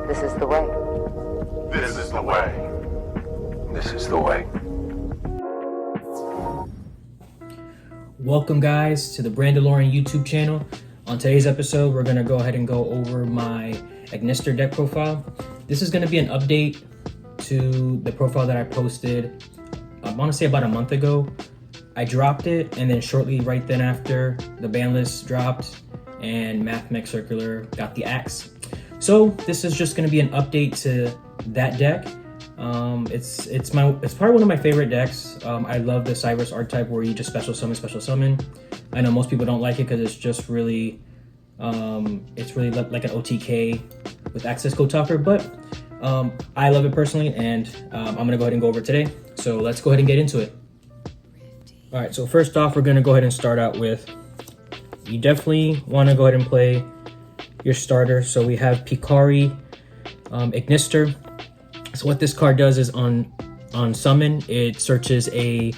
This is the way. This is the way. This is the way. Welcome guys to the Brandalorian YouTube channel. On today's episode, we're going to go ahead and go over my Ignister deck profile. This is going to be an update to the profile that I posted, I want to say about a month ago. I dropped it, and then shortly right then after, the ban list dropped and MathMech Circular got the axe. So this is just going to be an update to that deck. It's probably one of my favorite decks. I love the Cyrus archetype where you just special summon. I know most people don't like it because it's just really, it's really like an OTK with access code talker, but I love it personally, and I'm gonna go ahead and go over it today. So let's go ahead and get into it. All right, so first off, we're gonna go ahead and start out with, you definitely want to go ahead and play your starter. So we have Picari Ignister. So what this card does is on summon, it searches a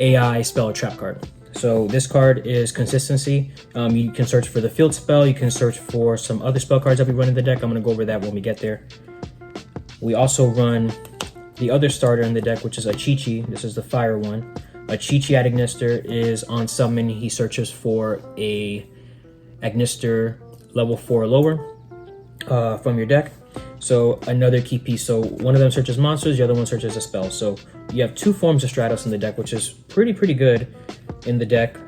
AI spell or trap card. So this card is consistency. You can search for the field spell. You can search for some other spell cards that we run in the deck. I'm going to go over that when we get there. We also run the other starter in the deck, which is a Chi-Chi. This is the fire one. A Chi-Chi at Ignister is on summon. He searches for a Ignister level 4 or lower from your deck. So another key piece. So one of them searches monsters, the other one searches a spell. So you have two forms of Stratos in the deck, which is pretty good in the deck.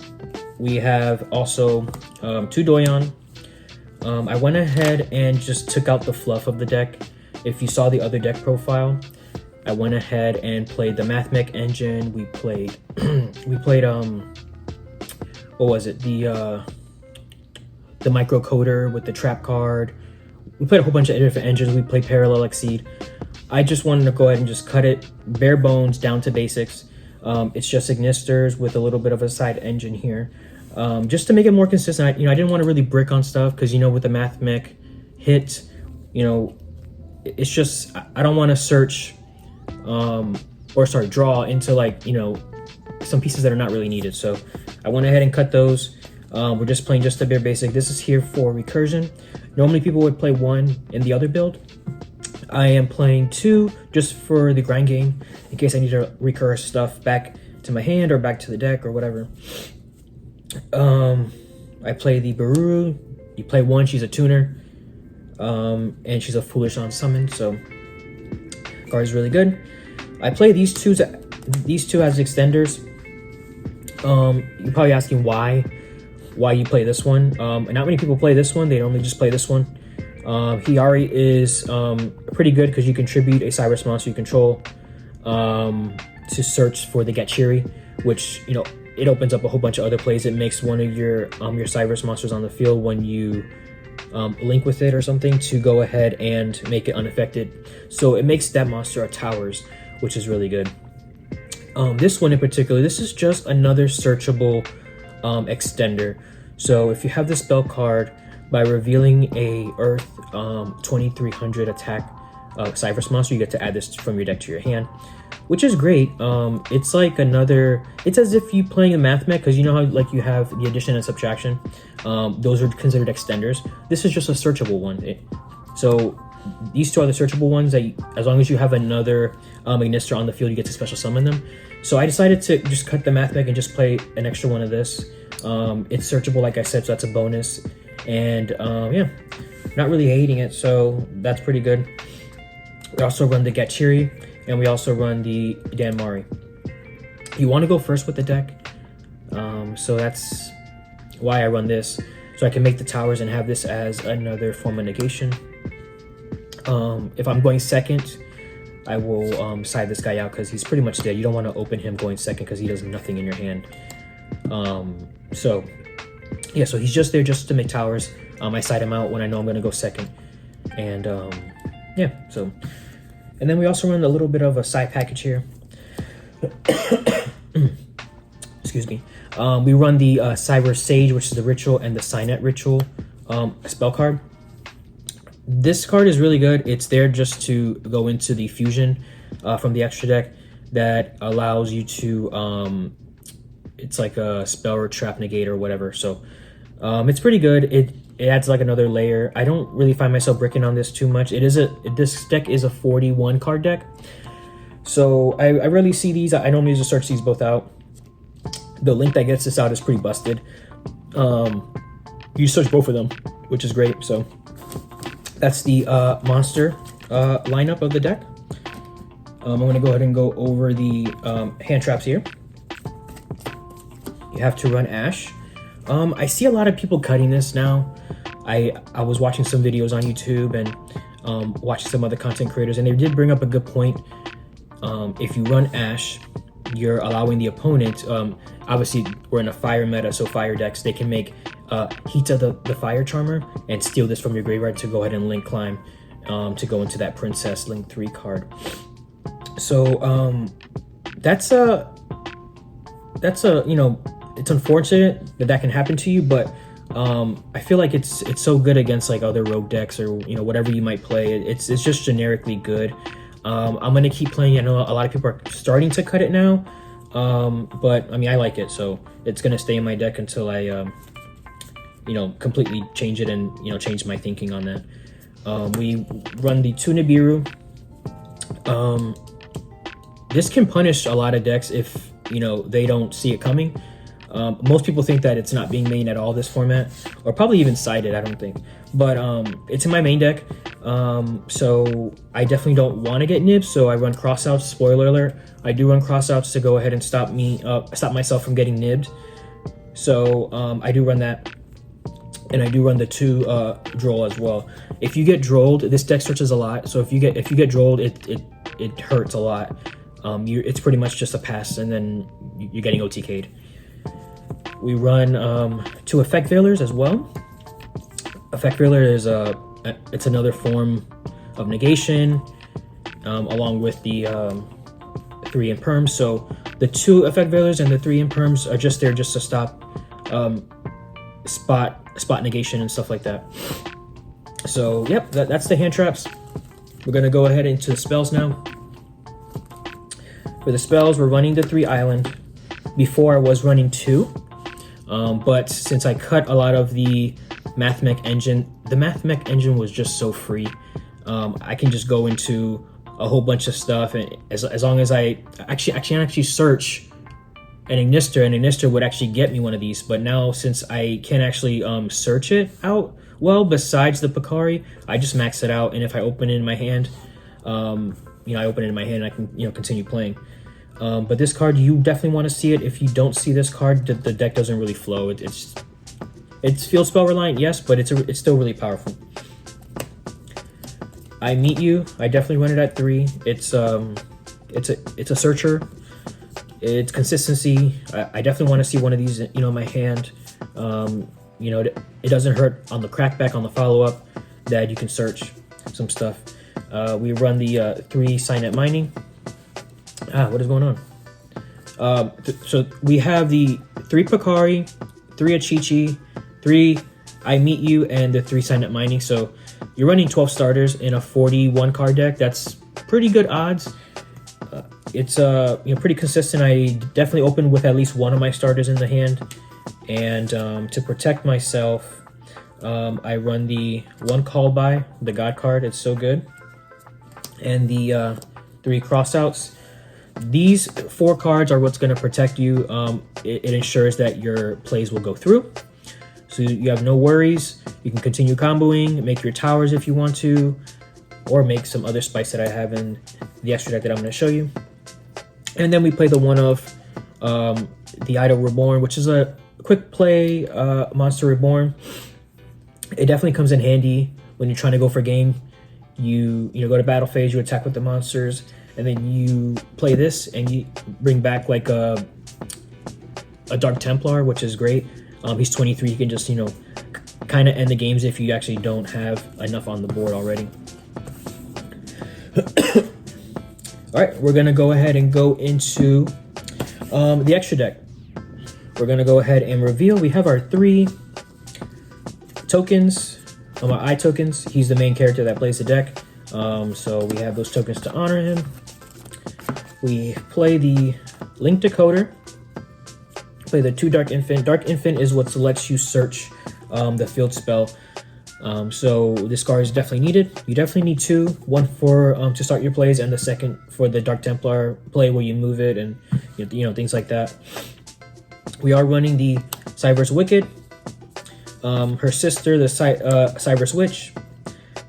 We have also two Doyon. I went ahead and just took out the fluff of the deck. If you saw the other deck profile, I went ahead and played the MathMech engine. We played what was it? The microcoder with the trap card. We played a whole bunch of different engines. We played Parallel Exceed. I just wanted to go ahead and just cut it bare bones down to basics. It's just Ignisters with a little bit of a side engine here, just to make it more consistent. I didn't want to really brick on stuff because with the MathMech hit, it's just I don't want to search draw into some pieces that are not really needed. So I went ahead and cut those. We're just playing just a bare basic. This is here for recursion. Normally people would play one in the other build. I am playing two just for the grind game in case I need to recur stuff back to my hand or back to the deck or whatever. I play the Baruru. You play one, she's a tuner, and she's a foolish on summon, so card is really good. I play these two as extenders. You're probably asking why you play this one. And not many people play this one. They normally just play this one. Hiyari is pretty good because you contribute a Cyrus monster you control to search for the Gachiri, which it opens up a whole bunch of other plays. It makes one of your Cyrus monsters on the field when you link with it or something to go ahead and make it unaffected. So it makes that monster a towers, which is really good. This one in particular, this is just another searchable extender. So if you have the spell card, by revealing a Earth 2300 attack Cyrus monster, you get to add this from your deck to your hand, which is great. It's like it's as if you playing a MathMech, because you know how you have the addition and subtraction. Those are considered extenders. This is just a searchable one. So these two are the searchable ones that as long as you have another Ignister on the field, you get to special summon them. So I decided to just cut the MathMech and just play an extra one of this. It's searchable, like I said, so that's a bonus. And yeah, not really hating it, so that's pretty good. We also run the Gachiri, and we also run the Danmari. You want to go first with the deck, so that's why I run this, so I can make the towers and have this as another form of negation. If I'm going second, I will side this guy out because he's pretty much dead. You don't want to open him going second because he does nothing in your hand. So yeah, so he's just there just to make towers. I side him out when I know I'm going to go second. And yeah, so. And then we also run a little bit of a side package here. Excuse me. We run the Cyber Sage, which is the ritual, and the Signet ritual spell card. This card is really good. It's there just to go into the fusion from the extra deck that allows you to it's like a spell or trap negate or whatever. So it's pretty good. it adds like another layer. I don't really find myself bricking on this too much. This deck is a 41 card deck, so I rarely see these. I normally just search these both out. The link that gets this out is pretty busted. You search both of them, which is great. So that's the monster lineup of the deck. I'm going to go ahead and go over the hand traps here. You have to run Ash. I see a lot of people cutting this now. I was watching some videos on YouTube and watching some other content creators, and they did bring up a good point. If you run Ash, you're allowing the opponent, obviously we're in a fire meta, so fire decks, they can make Hita the fire charmer and steal this from your graveyard to go ahead and link climb to go into that princess link 3 card. So that's a you know, it's unfortunate that can happen to you, but I feel like it's so good against like other rogue decks or, you know, whatever you might play. It's just generically good. I'm gonna keep playing. I know a lot of people are starting to cut it now, but I mean, I like it, so it's gonna stay in my deck until I you know, completely change it and, you know, change my thinking on that. We run the 2 Nibiru. This can punish a lot of decks if, you know, they don't see it coming. Most people think that it's not being main at all, this format, or probably even sided, I don't think. But it's in my main deck, so I definitely don't want to get nibbed, so I run crossouts. Spoiler alert, I do run crossouts to go ahead and stop myself from getting nibbed. So I do run that, and I do run the 2 droll as well. If you get drolled, this deck searches a lot, so if you get drolled, it hurts a lot. It's pretty much just a pass, and then you're getting OTK'd. We run 2 Effect Veilers as well. Effect Veiler is it's another form of negation, along with the 3 imperms. So the 2 Effect Veilers and the 3 imperms are just there just to stop spot negation and stuff like that. So yep, that's the hand traps. We're gonna go ahead into the spells now. For the spells, we're running the 3 island. Before I was running 2, but since I cut a lot of the MathMech engine, the MathMech engine was just so free. I can just go into a whole bunch of stuff, and as long as I actually search an Ignister, and Ignister would actually get me one of these. But now, since I can actually search it out well, besides the Picari, I just max it out, and if I open it in my hand, you know, I open it in my hand, and I can, you know, continue playing. But this card, you definitely want to see it. If you don't see this card, the deck doesn't really flow. It's field spell reliant, yes, but it's still really powerful. I Meet You. I definitely run it at 3. It's a searcher. It's consistency. I definitely want to see one of these, you know, in my hand. You know, it doesn't hurt on the crackback, on the follow up, that you can search some stuff. We run the 3 Signet Mining. What is going on? So we have the 3 Picari, 3 Achichi, 3 I Meet You, and the 3 Signet Mining. So you're running 12 starters in a 41 card deck. That's pretty good odds. It's you know, pretty consistent. I definitely open with at least one of my starters in the hand, and to protect myself, I run the 1 Call By, the God card. It's so good, and the 3 Crossouts. These 4 cards are what's going to protect you. It ensures that your plays will go through, so you have no worries. You can continue comboing, make your towers if you want to, or make some other spice that I have in the extra deck that I'm going to show you. And then we play the 1 of the Idol Reborn, which is a quick play monster reborn. It definitely comes in handy when you're trying to go for game. You go to battle phase, you attack with the monsters, and then you play this and you bring back like a Dark Templar, which is great. He's 23. He can just, you know, kind of end the games if you actually don't have enough on the board already. All right, we're gonna go ahead and go into the extra deck. We're gonna go ahead and reveal. We have our 3 tokens, our eye tokens. He's the main character that plays the deck, so we have those tokens to honor him. We play the Link Decoder. Play the 2 Dark Infant. Dark Infant is what lets you search the field spell. So this card is definitely needed. You definitely need two, one for to start your plays, and the second for the Dark Templar play where you move it and things like that. We are running the Cyber's Wicked, her sister the Cyber's Witch,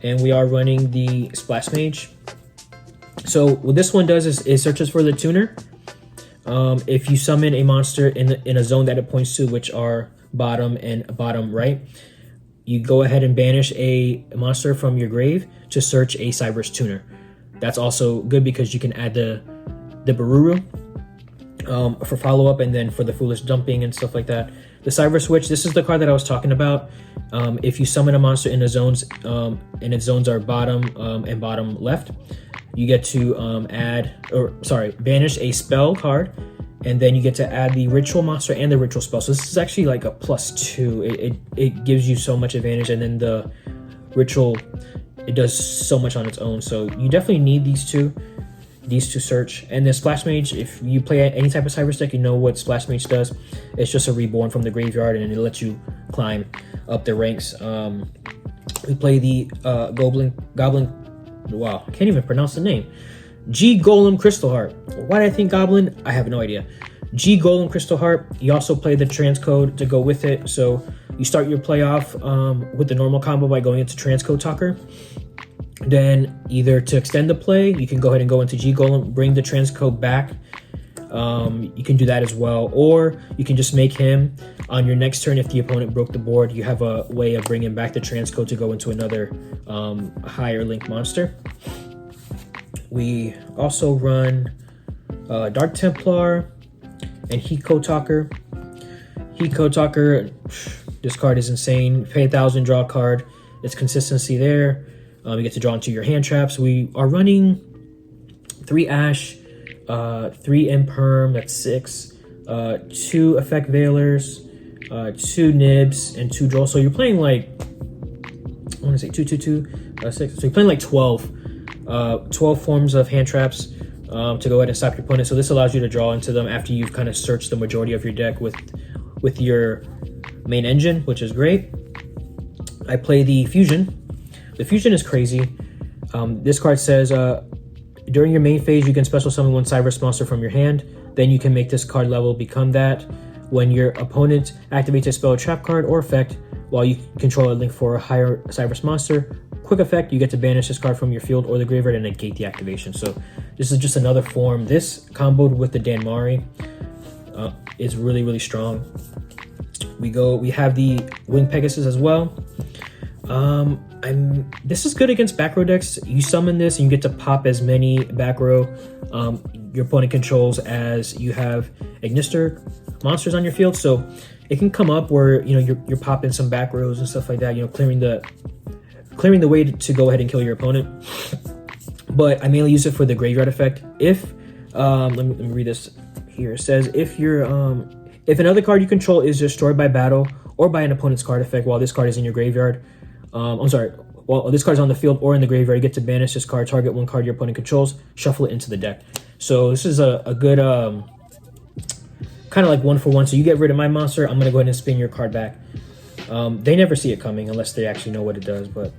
and we are running the Splash Mage. So what this one does is it searches for the tuner. If you summon a monster in a zone that it points to, which are bottom and bottom right, you go ahead and banish a monster from your grave to search a Cyber's tuner. That's also good because you can add the Baruru for follow-up, and then for the foolish dumping and stuff like that. The Cyber Switch, this is the card that I was talking about. If you summon a monster in the zones, and its zones are bottom and bottom left, you get to banish a spell card, and then you get to add the ritual monster and the ritual spell. So this is actually like a +2. It gives you so much advantage, and then the ritual, it does so much on its own. So you definitely need these two search. And then Splash Mage, if you play any type of Cyber deck, you know what Splash Mage does. It's just a reborn from the graveyard, and it lets you climb up the ranks. We play the Goblin. Wow, I can't even pronounce the name. G Golem Crystal Heart. Why did I think Goblin? I have no idea. G Golem Crystal Heart. You also play the transcode to go with it. So you start your play off with the normal combo by going into Transcode Talker. Then either to extend the play, you can go ahead and go into G Golem, bring the transcode back. You can do that as well, or you can just make him on your next turn. If the opponent broke the board, you have a way of bringing back the transcode to go into another higher link monster. We also run Dark Templar and Heat Code Talker. Heat Code Talker, this card is insane. Pay 1,000, draw a card. It's consistency there. You get to draw into your hand traps. We are running 3 Ash, 3 Imperm, that's 6, 2 Effect Veilers, 2 Nibs, and 2 Droll. So you're playing like, I want to say 2, 2, 2, 6. So you're playing like 12 forms of hand traps to go ahead and stop your opponent. So this allows you to draw into them after you've kind of searched the majority of your deck with your main engine, which is great. I play the Fusion. The Fusion is crazy. This card says, during your main phase, you can special summon 1 Cyberse monster from your hand. Then you can make this card level become that. When your opponent activates a spell, trap card, or effect, while you control a link for a higher Cyberse monster, quick effect, you get to banish this card from your field or the graveyard and negate the activation. So this is just another form. This comboed with the Danmari is really, really strong. We have the Wing Pegasus as well. This is good against back row decks. You summon this and you get to pop as many back row your opponent controls as you have Ignister monsters on your field. So it can come up where you're popping some back rows and stuff like that, clearing the way to go ahead and kill your opponent. But I mainly use it for the graveyard effect. If let me read this here. It says if another card you control is destroyed by battle or by an opponent's card effect while this card is in your graveyard, while this card is on the field or in the graveyard, you get to banish this card, target 1 card your opponent controls, shuffle it into the deck. So this is a good kind of like 1-for-1. So you get rid of my monster, I'm going to go ahead and spin your card back. They never see it coming unless they actually know what it does. But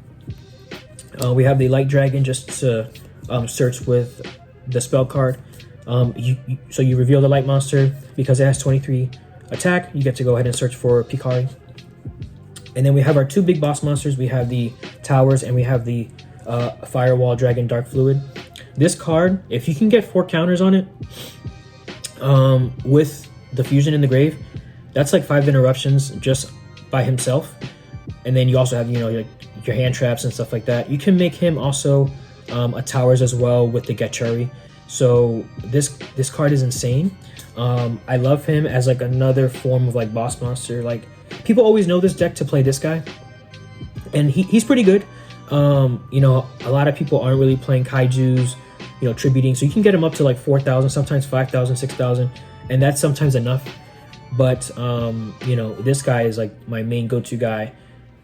we have the Light Dragon just to search with the spell card. So you reveal the light monster. Because it has 23 attack, you get to go ahead and search for Picari. And then we have our 2 big boss monsters. We have the Towers and we have the Firewall Dragon Dark Fluid. This card, if you can get 4 counters on it with the Fusion in the grave, that's like 5 interruptions just by himself. And then you also have like your hand traps and stuff like that. You can make him also a Towers as well with the Getchari. So this card is insane. I love him as like another form of like boss monster. Like, people always know this deck to play this guy, and he's pretty good. A lot of people aren't really playing kaijus, tributing, so you can get him up to like 4,000, sometimes 5,000, 6,000, and that's sometimes enough. But this guy is like my main go-to guy.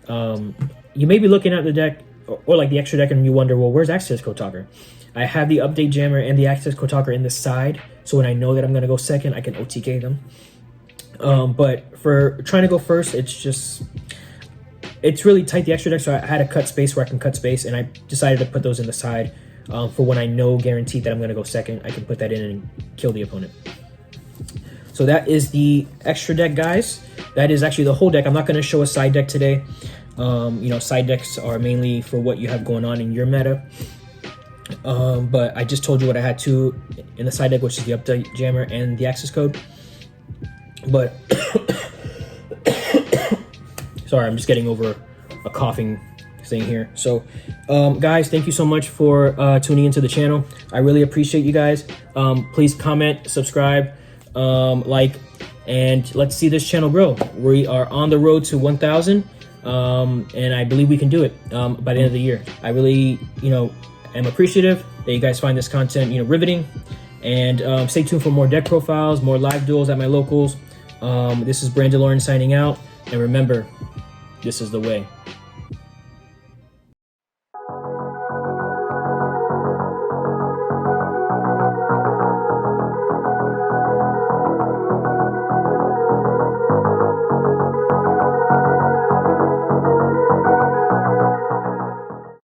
You may be looking at the deck or like the extra deck and you wonder, well, where's Access Code Talker? I have the Update Jammer and the Access Code Talker in the side, so when I know that I'm gonna go second, I can OTK them. But for trying to go first, it's it's really tight, the extra deck, so I had to cut space where I can cut space, and I decided to put those in the side for when I know guaranteed that I'm going to go second. I can put that in and kill the opponent. So that is the extra deck, guys. That is actually the whole deck. I'm not going to show a side deck today. You know, side decks are mainly for what you have going on in your meta. But I just told you what I had to in the side deck, which is the update jammer and the access code. But sorry, I'm just getting over a coughing thing here. So guys, thank you so much for tuning into the channel. I really appreciate you guys. Please comment, subscribe, like, and let's see this channel grow. We are on the road to 1,000, and I believe we can do it by the end of the year. I really, you know, am appreciative that you guys find this content, you know, riveting. And stay tuned for more deck profiles, more live duels at my locals. This is Brandon Lauren signing out, and remember, this is the way.